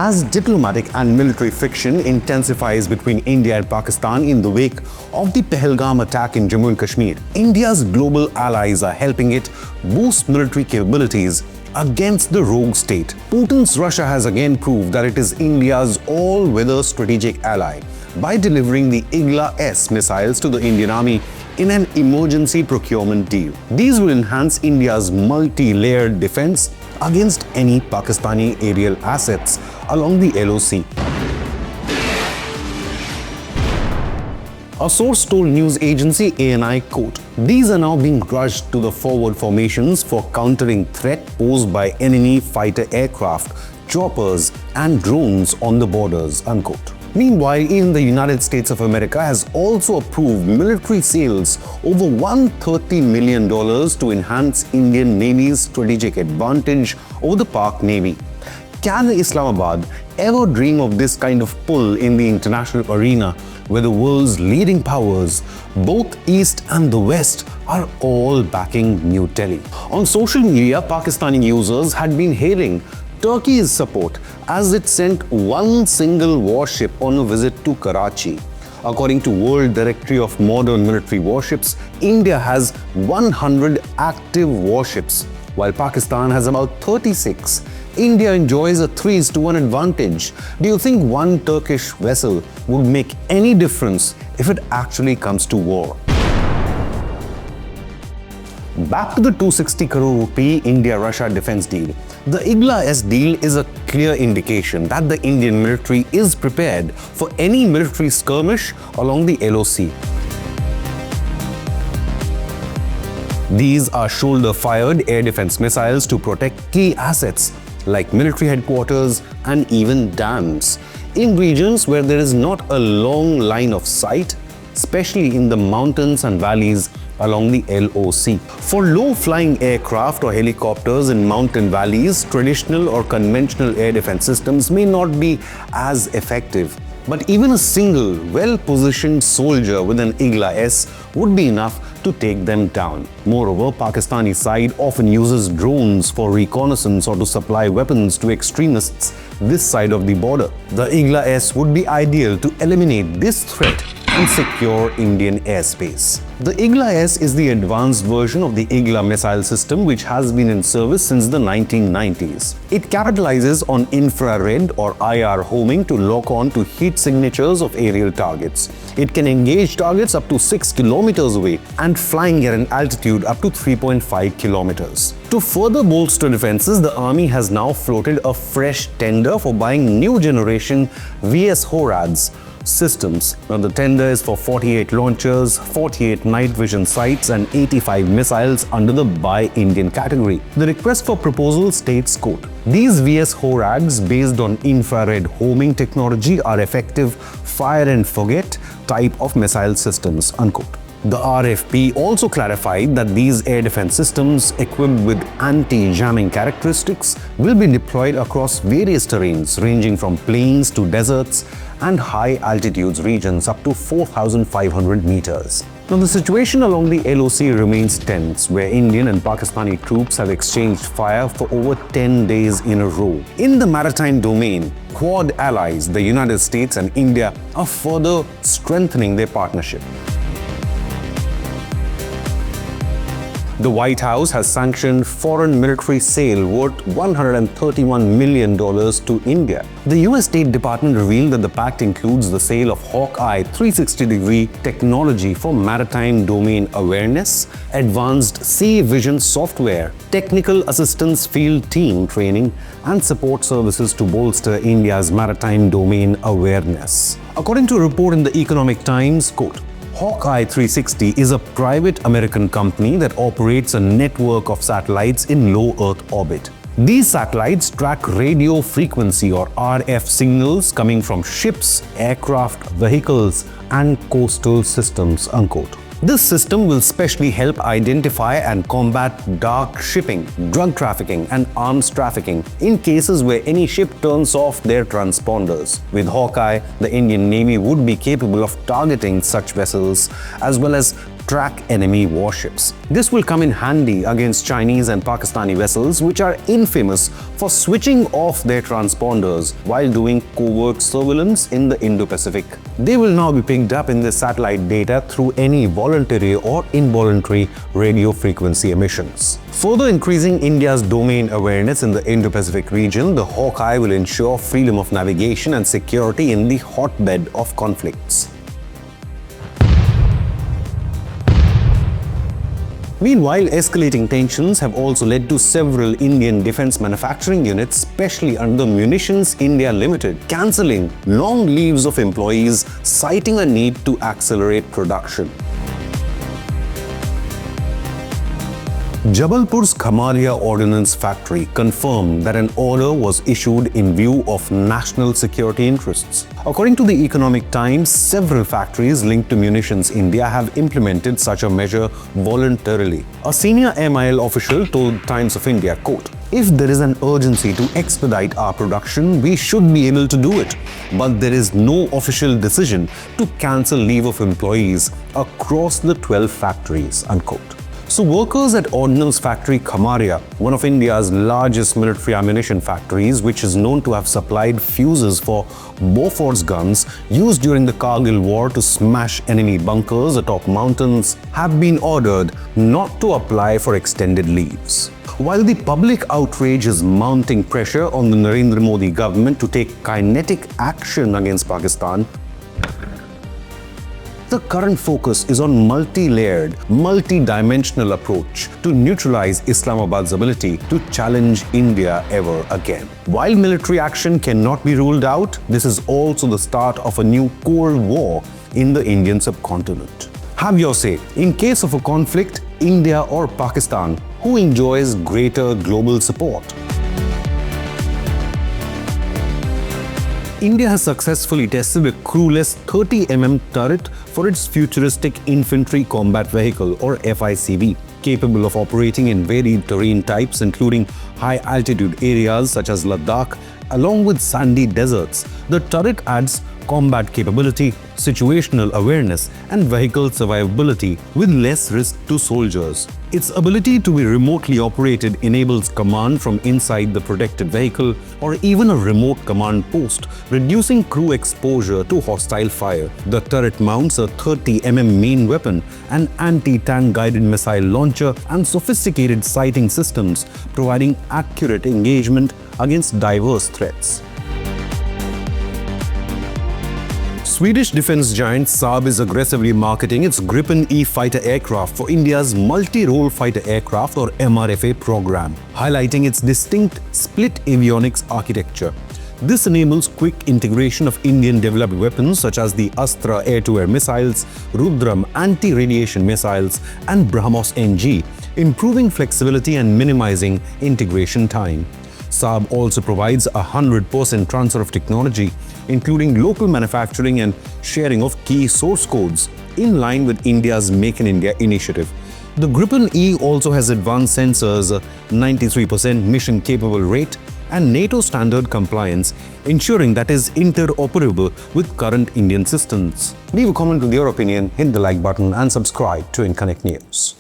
As diplomatic and military friction intensifies between India and Pakistan in the wake of the Pahalgam attack in Jammu and Kashmir, India's global allies are helping it boost military capabilities against the rogue state. Putin's Russia has again proved that it is India's all-weather strategic ally by delivering the Igla-S missiles to the Indian Army in an emergency procurement deal. These will enhance India's multi-layered defense against any Pakistani aerial assets along the LOC. A source told news agency ANI, quote, "These are now being rushed to the forward formations for countering threat posed by enemy fighter aircraft, choppers and drones on the borders," unquote. Meanwhile, even the United States of America has also approved military sales over $130 million to enhance Indian Navy's strategic advantage over the Pak Navy. Can Islamabad ever dream of this kind of pull in the international arena where the world's leading powers, both East and the West, are all backing New Delhi? On social media, Pakistani users had been hailing Turkey's support as it sent one single warship on a visit to Karachi. According to World Directory of Modern Military Warships, India has 100 active warships, while Pakistan has about 36. India enjoys a 3:1 advantage. Do you think one Turkish vessel would make any difference if it actually comes to war? Back to the 260 crore rupee India-Russia defense deal. The Igla-S deal is a clear indication that the Indian military is prepared for any military skirmish along the LOC. These are shoulder-fired air defense missiles to protect key assets like military headquarters and even dams in regions where there is not a long line of sight, especially in the mountains and valleys along the LOC. For low-flying aircraft or helicopters in mountain valleys, traditional or conventional air defense systems may not be as effective. But even a single, well-positioned soldier with an Igla-S would be enough to take them down. Moreover, Pakistani side often uses drones for reconnaissance or to supply weapons to extremists this side of the border. The Igla-S would be ideal to eliminate this threat and secure Indian airspace. The Igla-S is the advanced version of the Igla missile system, which has been in service since the 1990s. It capitalizes on infrared or IR homing to lock on to heat signatures of aerial targets. It can engage targets up to 6 kilometers away and flying at an altitude up to 3.5 kilometers. To further bolster defenses, the army has now floated a fresh tender for buying new generation VS HORADS systems. Now, the tender is for 48 launchers, 48 night vision sights and 85 missiles under the Buy Indian category. The request for proposal states, quote, "These VS HORADs based on infrared homing technology are effective fire and forget type of missile systems," unquote. The RFP also clarified that these air defense systems equipped with anti-jamming characteristics will be deployed across various terrains ranging from plains to deserts and high altitudes regions up to 4,500 meters. Now, the situation along the LOC remains tense, where Indian and Pakistani troops have exchanged fire for over 10 days in a row. In the maritime domain, Quad allies, the United States and India, are further strengthening their partnership. The White House has sanctioned foreign military sale worth $131 million to India. The US State Department revealed that the pact includes the sale of Hawkeye 360-degree technology for maritime domain awareness, advanced sea vision software, technical assistance field team training, and support services to bolster India's maritime domain awareness. According to a report in the Economic Times, quote, Hawkeye 360 is a private American company that operates a network of satellites in low Earth orbit. These satellites track radio frequency or RF signals coming from ships, aircraft, vehicles, and coastal systems, unquote. This system will specially help identify and combat dark shipping, drug trafficking, and arms trafficking in cases where any ship turns off their transponders. With Hawkeye, the Indian Navy would be capable of targeting such vessels as well as track enemy warships. This will come in handy against Chinese and Pakistani vessels, which are infamous for switching off their transponders while doing covert surveillance in the Indo-Pacific. They will now be picked up in the satellite data through any voluntary or involuntary radio frequency emissions. Further increasing India's domain awareness in the Indo-Pacific region, the Hawkeye will ensure freedom of navigation and security in the hotbed of conflicts. Meanwhile, escalating tensions have also led to several Indian defense manufacturing units, especially under Munitions India Limited, cancelling long leaves of employees, citing a need to accelerate production. Jabalpur's Khamaria Ordnance Factory confirmed that an order was issued in view of national security interests. According to the Economic Times, several factories linked to Munitions India have implemented such a measure voluntarily. A senior MIL official told Times of India, quote, "If there is an urgency to expedite our production, we should be able to do it. But there is no official decision to cancel leave of employees across the 12 factories," unquote. So workers at Ordnance Factory Khamaria, one of India's largest military ammunition factories, which is known to have supplied fuses for Bofors guns used during the Kargil war to smash enemy bunkers atop mountains, have been ordered not to apply for extended leaves. While the public outrage is mounting pressure on the Narendra Modi government to take kinetic action against Pakistan, the current focus is on multi-layered, multi-dimensional approach to neutralize Islamabad's ability to challenge India ever again. While military action cannot be ruled out, this is also the start of a new Cold War in the Indian subcontinent. Have your say. In case of a conflict, India or Pakistan, who enjoys greater global support? India has successfully tested a crewless 30mm turret for its futuristic infantry combat vehicle or FICV, capable of operating in varied terrain types including high-altitude areas such as Ladakh, along with sandy deserts. The turret adds combat capability, situational awareness, and vehicle survivability with less risk to soldiers. Its ability to be remotely operated enables command from inside the protected vehicle or even a remote command post, reducing crew exposure to hostile fire. The turret mounts a 30mm main weapon, an anti-tank guided missile launcher, and sophisticated sighting systems, providing accurate engagement against diverse threats. Swedish defense giant Saab is aggressively marketing its Gripen E fighter aircraft for India's multi-role fighter aircraft or MRFA program, highlighting its distinct split avionics architecture. This enables quick integration of Indian-developed weapons such as the Astra air-to-air missiles, Rudram anti-radiation missiles, and BrahMos NG, improving flexibility and minimizing integration time. Saab also provides 100% transfer of technology, including local manufacturing and sharing of key source codes, in line with India's Make in India initiative. The Gripen E also has advanced sensors, 93% mission-capable rate, and NATO standard compliance, ensuring that it is interoperable with current Indian systems. Leave a comment with your opinion, hit the like button, and subscribe to Inconnect News.